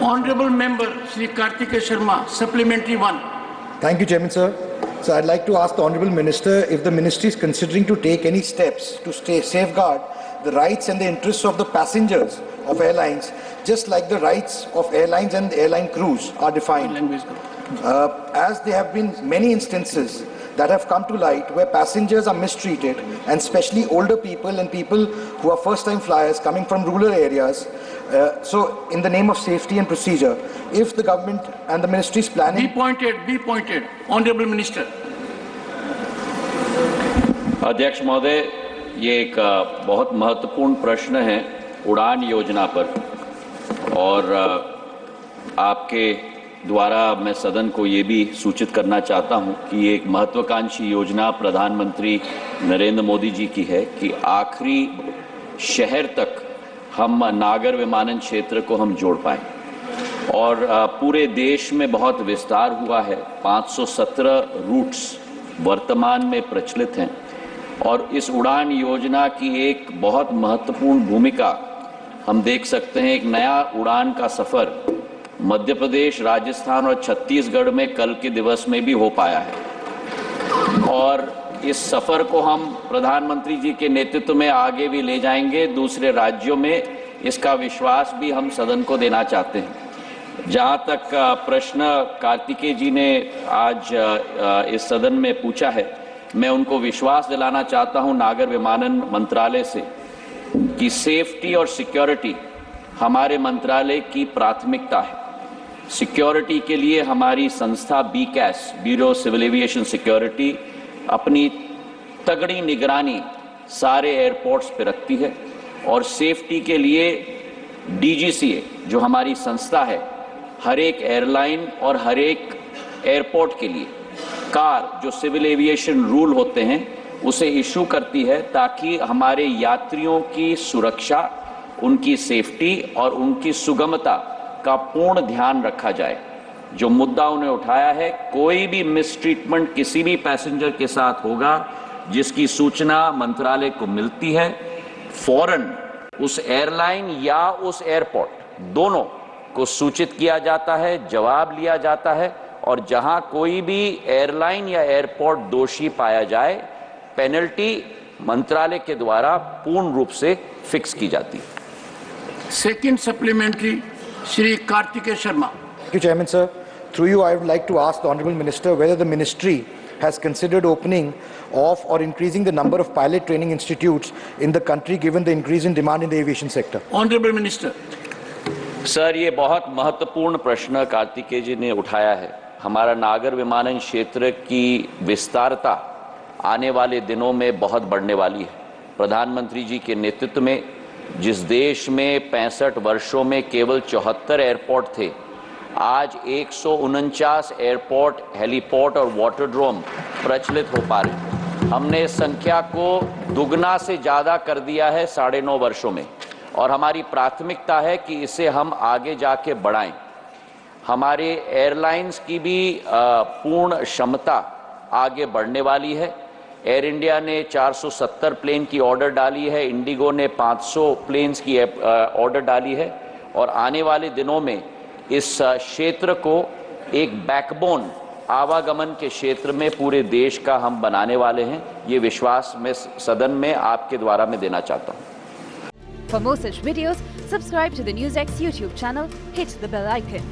Honorable Member Shri Kartikeya Sharma, supplementary one. Thank you, Chairman, sir. So I'd like to ask the Honourable Minister if the Ministry is considering to take any steps to safeguard the rights and the interests of the passengers of airlines, just like the rights of airlines and airline crews are defined. As there have been many instances that have come to light where passengers are mistreated, and especially older people and people who are first-time flyers coming from rural areas. So in the name of safety and procedure, if the government and the ministry is planning... Be pointed. Honorable Minister. अध्यक्ष महोदय, ये एक बहुत महत्वपूर्ण प्रश्न है उड़ान योजना पर, और आपके द्वारा मैं सदन को ये भी सूचित करना चाहता हूं कि ये एक महत्वाकांक्षी योजना प्रधानमंत्री नरेंद्र मोदी जी की है कि आखिरी शहर तक हम नागर विमानन क्षेत्र को हम जोड़ पाएं, और पूरे देश में बहुत विस्तार हुआ है। 517 रूट्स वर्तमान में प्रचलित हैं, और इस उड़ान योजना की एक बहुत महत्वपूर्ण भूमिका हम देख सकते हैं। एक नया उड़ान का सफ़र मध्य प्रदेश, राजस्थान और छत्तीसगढ़ में कल के दिवस में भी हो पाया है, और इस सफ़र को हम प्रधानमंत्री जी के नेतृत्व में आगे भी ले जाएंगे। दूसरे राज्यों में इसका विश्वास भी हम सदन को देना चाहते हैं। जहाँ तक प्रश्न कार्तिकेय जी ने आज इस सदन में पूछा है, मैं उनको विश्वास दिलाना चाहता हूँ नागर विमानन मंत्रालय से कि सेफ्टी और सिक्योरिटी हमारे मंत्रालय की प्राथमिकता है। सिक्योरिटी के लिए हमारी संस्था बीकैस, ब्यूरो सिविल एविएशन सिक्योरिटी, अपनी तगड़ी निगरानी सारे एयरपोर्ट्स पे रखती है, और सेफ्टी के लिए डीजीसीए जो हमारी संस्था है, हर एक एयरलाइन और हर एक एयरपोर्ट के लिए कार जो सिविल एविएशन रूल होते हैं उसे इशू करती है, ताकि हमारे यात्रियों की सुरक्षा, उनकी सेफ्टी और उनकी सुगमता का पूर्ण ध्यान रखा जाए। जो मुद्दा उन्हें उठाया है, कोई भी मिसट्रीटमेंट किसी भी पैसेंजर के साथ होगा जिसकी सूचना मंत्रालय को मिलती है, फौरन उस एयरलाइन या उस एयरपोर्ट दोनों को सूचित किया जाता है, जवाब लिया जाता है, और जहां कोई भी एयरलाइन या एयरपोर्ट दोषी पाया जाए, पेनल्टी मंत्रालय के द्वारा पूर्ण रूप से फिक्स की जाती है। Second supplementary, Shri Kartikeya Sharma. Thank you, Chairman, sir. Through you, I would like to ask the Honourable Minister whether the Ministry has considered opening of or increasing the number of pilot training institutes in the country given the increase in demand in the aviation sector. Honorable Minister. Sir, ये बहुत महत्वपूर्ण प्रश्न कार्तिकेय जी ने उठाया है। हमारा नागर विमानन क्षेत्र की विस्तारता आने वाले दिनों में बहुत बढ़ने वाली है। प्रधानमंत्री जी के नेतृत्व में जिस देश में 65 वर्षों में केवल 74 एयरपोर्ट थे, आज 149 एयरपोर्ट, हेलीपोर्ट और वाटरड्रोम प्रचलित हो पा रहे। हमने इस संख्या को दुगना से ज़्यादा कर दिया है 9.5 वर्षों में, और हमारी प्राथमिकता है कि इसे हम आगे जाके बढ़ाएं। हमारे एयरलाइंस की भी पूर्ण क्षमता आगे बढ़ने वाली है। एयर इंडिया ने 470 प्लेन की ऑर्डर डाली है, इंडिगो ने 500 प्लेन्स की ऑर्डर डाली है, और आने वाले दिनों में इस क्षेत्र को एक बैकबोन आवागमन के क्षेत्र में पूरे देश का हम बनाने वाले हैं। ये विश्वास मैं सदन में आपके द्वारा मैं देना चाहता हूँ। For more such videos, subscribe to the NewsX YouTube channel, hit the bell icon.